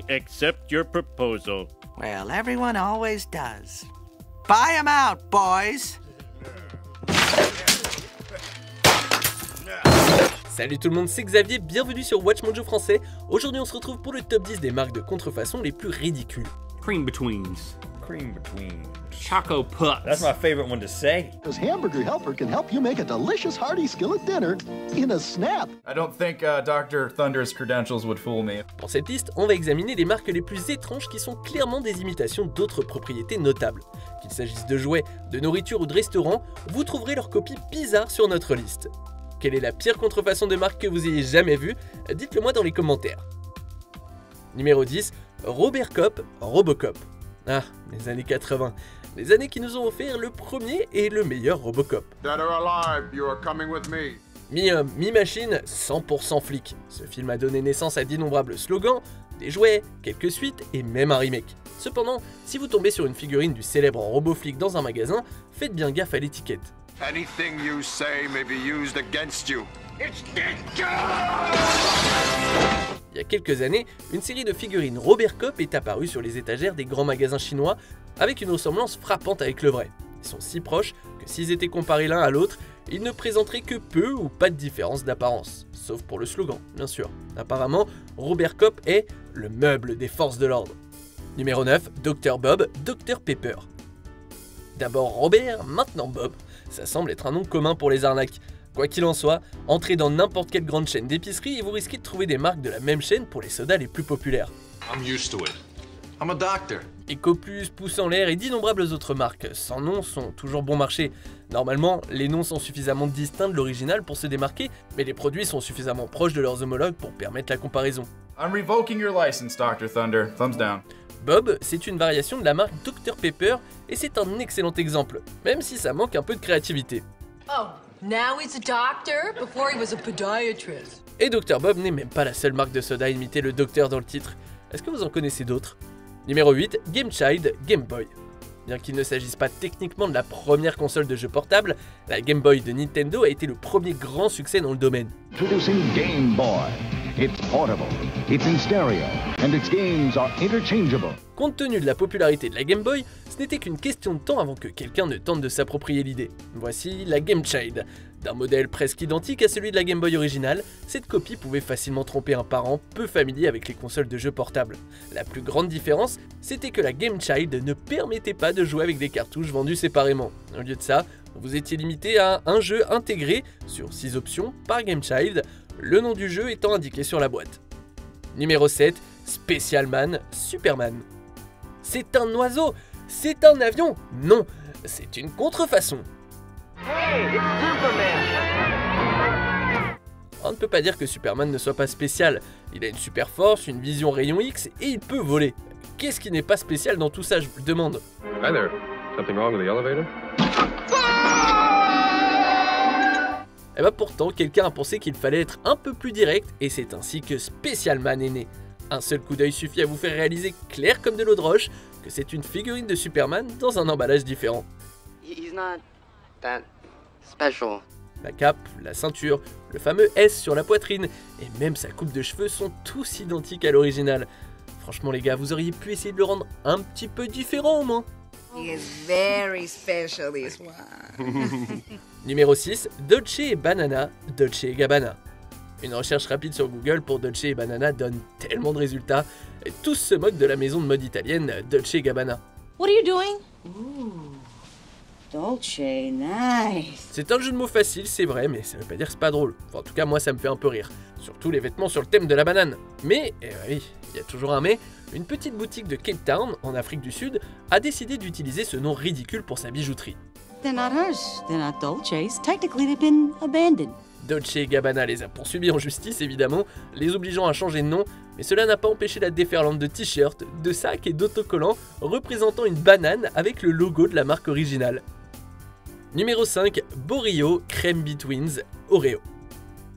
accept your proposal. Well, everyone always does. Buy 'em out, boys! Salut tout le monde, c'est Xavier, bienvenue sur Watch Mojo français. Aujourd'hui on se retrouve pour le top 10 des marques de contrefaçon les plus ridicules. Cream Betweens. Cream Betweens. Choco Puffs. That's my favorite one to say. Because Hamburger Helper can help you make a delicious hearty skillet dinner in a snap. I don't think Dr. Thunder's credentials would fool me. Pour cette liste, on va examiner les marques les plus étranges qui sont clairement des imitations d'autres propriétés notables. Qu'il s'agisse de jouets, de nourriture ou de restaurants, vous trouverez leurs copies bizarres sur notre liste. Quelle est la pire contrefaçon de marque que vous ayez jamais vue? Dites-le moi dans les commentaires. Numéro 10, Robert Kopp, Robocop. Ah, les années 80. Les années qui nous ont offert le premier et le meilleur Robocop. Dead or alive, you are coming with me. Mi-homme, mi-machine, 100% flic. Ce film a donné naissance à d'innombrables slogans, des jouets, quelques suites et même un remake. Cependant, si vous tombez sur une figurine du célèbre robot flic dans un magasin, faites bien gaffe à l'étiquette. Anything you say may be used against you. It's Il y a quelques années, une série de figurines Robert Kopp est apparue sur les étagères des grands magasins chinois avec une ressemblance frappante avec le vrai. Ils sont si proches que s'ils étaient comparés l'un à l'autre, ils ne présenteraient que peu ou pas de différence d'apparence. Sauf pour le slogan, bien sûr. Apparemment, Robert Kopp est le meuble des forces de l'ordre. Numéro 9, Dr Bob, Dr Pepper. D'abord Robert, maintenant Bob. Ça semble être un nom commun pour les arnaques. Quoi qu'il en soit, entrez dans n'importe quelle grande chaîne d'épicerie et vous risquez de trouver des marques de la même chaîne pour les sodas les plus populaires. I'm used to it. I'm a doctor. Ecopus, Pouce en l'air et d'innombrables autres marques sans nom sont toujours bon marché. Normalement, les noms sont suffisamment distincts de l'original pour se démarquer, mais les produits sont suffisamment proches de leurs homologues pour permettre la comparaison. I'm revoking your license, Dr. Thunder. Thumbs down. Bob, c'est une variation de la marque Dr Pepper et c'est un excellent exemple, même si ça manque un peu de créativité. Oh, now he's a doctor, before he was a podiatrist. Et Dr Bob n'est même pas la seule marque de soda à imiter le docteur dans le titre. Est-ce que vous en connaissez d'autres? Numéro 8, Game Child, Game Boy. Bien qu'il ne s'agisse pas techniquement de la première console de jeu portable, la Game Boy de Nintendo a été le premier grand succès dans le domaine. Introducing Game Boy. It's portable, it's in stereo, and its games are interchangeable. Compte tenu de la popularité de la Game Boy, ce n'était qu'une question de temps avant que quelqu'un ne tente de s'approprier l'idée. Voici la Game Child. D'un modèle presque identique à celui de la Game Boy originale, cette copie pouvait facilement tromper un parent peu familier avec les consoles de jeux portables. La plus grande différence, c'était que la Game Child ne permettait pas de jouer avec des cartouches vendues séparément. Au lieu de ça, vous étiez limité à un jeu intégré sur 6 options par Game Child, le nom du jeu étant indiqué sur la boîte. Numéro 7, Special Man, Superman. C'est un oiseau? C'est un avion? Non, c'est une contrefaçon. Hey, it's Superman. On ne peut pas dire que Superman ne soit pas spécial. Il a une super force, une vision rayon X et il peut voler. Qu'est-ce qui n'est pas spécial dans tout ça, je vous le demande? Hi there. Something wrong with the elevator? Et bah pourtant, quelqu'un a pensé qu'il fallait être un peu plus direct et c'est ainsi que Special Man est né. Un seul coup d'œil suffit à vous faire réaliser clair comme de l'eau de roche que c'est une figurine de Superman dans un emballage différent. He's not that special. La cape, la ceinture, le fameux S sur la poitrine et même sa coupe de cheveux sont tous identiques à l'original. Franchement les gars, vous auriez pu essayer de le rendre un petit peu différent au moins. He is very special, this one. Numéro 6, Dolce & Banana, Dolce & Gabbana. Une recherche rapide sur Google pour Dolce & Banana donne tellement de résultats, et tous se moquent de la maison de mode italienne Dolce & Gabbana. What are you doing? Ooh, Dolce, nice. C'est un jeu de mots facile, c'est vrai, mais ça veut pas dire que c'est pas drôle. Enfin, en tout cas, moi ça me fait un peu rire. Surtout les vêtements sur le thème de la banane. Mais, oui, il y a toujours un mais, une petite boutique de Cape Town, en Afrique du Sud, a décidé d'utiliser ce nom ridicule pour sa bijouterie. They're not hers, they're not Dolce's. Technically, they've been abandoned. Dolce & Gabbana les a poursuivis en justice évidemment, les obligeant à changer de nom, mais cela n'a pas empêché la déferlante de t-shirts, de sacs et d'autocollants représentant une banane avec le logo de la marque originale. Numéro 5, Borio Crème Betweens Oreo.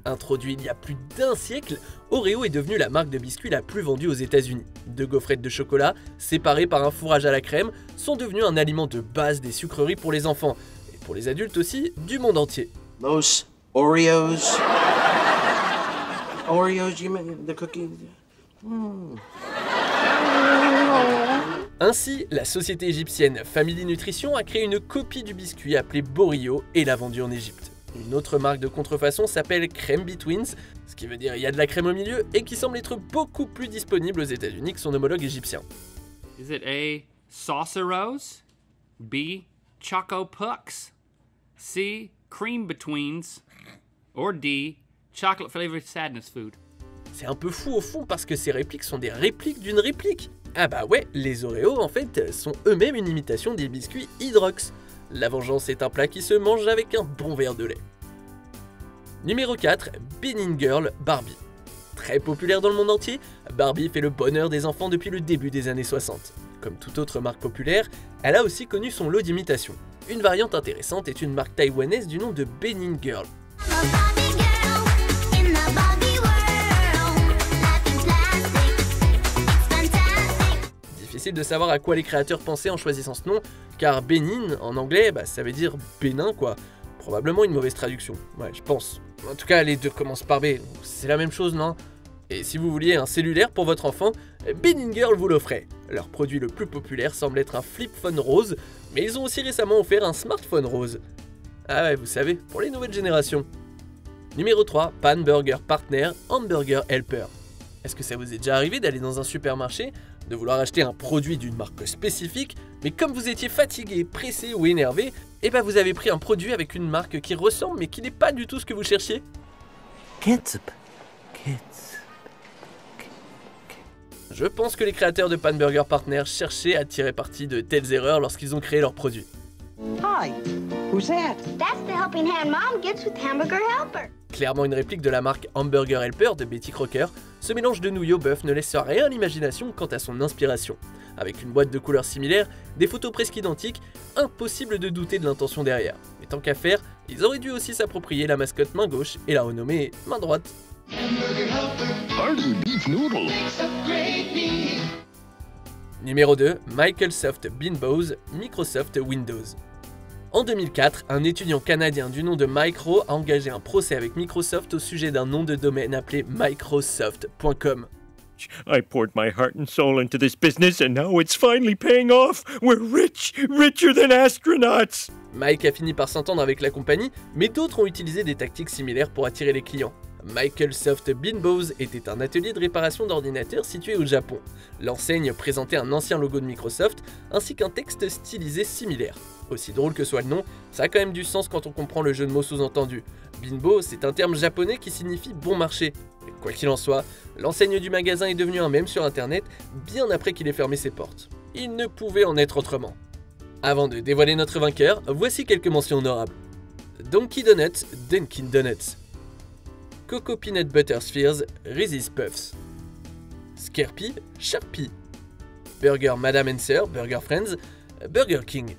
Introduit il y a plus d'1 siècle, Oreo est devenu la marque de biscuits la plus vendue aux États-Unis. Deux gaufrettes de chocolat, séparées par un fourrage à la crème, sont devenues un aliment de base des sucreries pour les enfants, et pour les adultes aussi, du monde entier. Los Oreos. Oreos, you mean the cookie? Ainsi, la société égyptienne Family Nutrition a créé une copie du biscuit appelé Borio et l'a vendu en Égypte. Une autre marque de contrefaçon s'appelle Crème Betweens, ce qui veut dire il y a de la crème au milieu et qui semble être beaucoup plus disponible aux États-Unis que son homologue égyptien. Is it A. Sauceros? B. Choco Pucks? C. Cream Betweens? Or D. Chocolate flavored sadness food? C'est un peu fou au fond parce que ces répliques sont des répliques d'une réplique. Ah bah ouais, les Oreos en fait sont eux-mêmes une imitation des biscuits Hydrox. La vengeance est un plat qui se mange avec un bon verre de lait. Numéro 4, Benin Girl Barbie. Très populaire dans le monde entier, Barbie fait le bonheur des enfants depuis le début des années 60. Comme toute autre marque populaire, elle a aussi connu son lot d'imitations. Une variante intéressante est une marque taïwanaise du nom de Benin Girl. Difficile de savoir à quoi les créateurs pensaient en choisissant ce nom, car Bénin en anglais, ça veut dire Bénin quoi. Probablement une mauvaise traduction, ouais je pense. En tout cas les deux commencent par B, c'est la même chose non? Et si vous vouliez un cellulaire pour votre enfant, Benin Girl vous l'offrait. Leur produit le plus populaire semble être un flip phone rose, mais ils ont aussi récemment offert un smartphone rose. Ah ouais vous savez, pour les nouvelles générations. Numéro 3, Pan Burger Partner Hamburger Helper. Est-ce que ça vous est déjà arrivé d'aller dans un supermarché, de vouloir acheter un produit d'une marque spécifique, mais comme vous étiez fatigué, pressé ou énervé, et vous avez pris un produit avec une marque qui ressemble mais qui n'est pas du tout ce que vous cherchiez? Ketchup. Je pense que les créateurs de Pan Burger Partner cherchaient à tirer parti de telles erreurs lorsqu'ils ont créé leur produit. Hi, who's that? That's the helping hand Mom gets with Hamburger Helper. Clairement une réplique de la marque Hamburger Helper de Betty Crocker, ce mélange de nouilles au bœuf ne laisse rien à l'imagination quant à son inspiration. Avec une boîte de couleurs similaires, des photos presque identiques, impossible de douter de l'intention derrière. Mais tant qu'à faire, ils auraient dû aussi s'approprier la mascotte main gauche et la renommer main droite. Numéro 2, Microsoft Beanbose, Microsoft Windows. En 2004, un étudiant canadien du nom de Micro a engagé un procès avec Microsoft au sujet d'un nom de domaine appelé Microsoft.com. I poured my heart and soul into this business and now it's finally paying off. We're rich, richer than astronauts. Mike a fini par s'entendre avec la compagnie, mais d'autres ont utilisé des tactiques similaires pour attirer les clients. Microsoft Beanbose était un atelier de réparation d'ordinateurs situé au Japon. L'enseigne présentait un ancien logo de Microsoft ainsi qu'un texte stylisé similaire. Aussi drôle que soit le nom, ça a quand même du sens quand on comprend le jeu de mots sous-entendu. Binbo, c'est un terme japonais qui signifie bon marché. Et quoi qu'il en soit, l'enseigne du magasin est devenue un mème sur internet bien après qu'il ait fermé ses portes. Il ne pouvait en être autrement. Avant de dévoiler notre vainqueur, voici quelques mentions honorables. Donkey Donuts, Dunkin' Donuts. Coco Peanut Butter Spheres, Reese's Puffs. Skerpy, Sharpie. Burger Madame & Sir, Burger Friends, Burger King.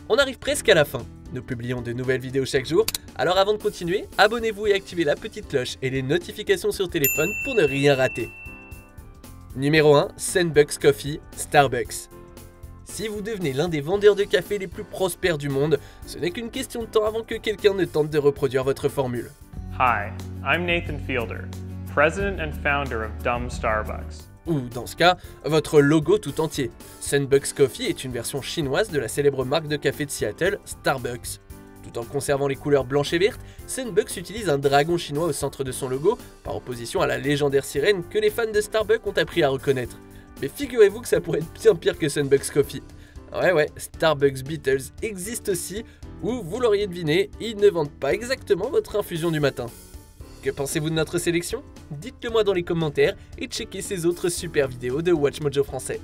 On arrive presque à la fin. Nous publions de nouvelles vidéos chaque jour, alors avant de continuer, abonnez-vous et activez la petite cloche et les notifications sur téléphone pour ne rien rater. Numéro 1, Sunbucks Coffee, Starbucks. Si vous devenez l'un des vendeurs de café les plus prospères du monde, ce n'est qu'une question de temps avant que quelqu'un ne tente de reproduire votre formule. Hi, I'm Nathan Fielder, President and Founder of Dumb Starbucks. Ou dans ce cas, votre logo tout entier. Sunbucks Coffee est une version chinoise de la célèbre marque de café de Seattle, Starbucks. Tout en conservant les couleurs blanches et vertes, Sunbucks utilise un dragon chinois au centre de son logo, par opposition à la légendaire sirène que les fans de Starbucks ont appris à reconnaître. Mais figurez-vous que ça pourrait être bien pire que Sunbucks Coffee. Ouais, Starbucks Beatles existe aussi, ou vous l'auriez deviné, ils ne vendent pas exactement votre infusion du matin. Que pensez-vous de notre sélection? Dites-le moi dans les commentaires et checkez ces autres super vidéos de WatchMojo français.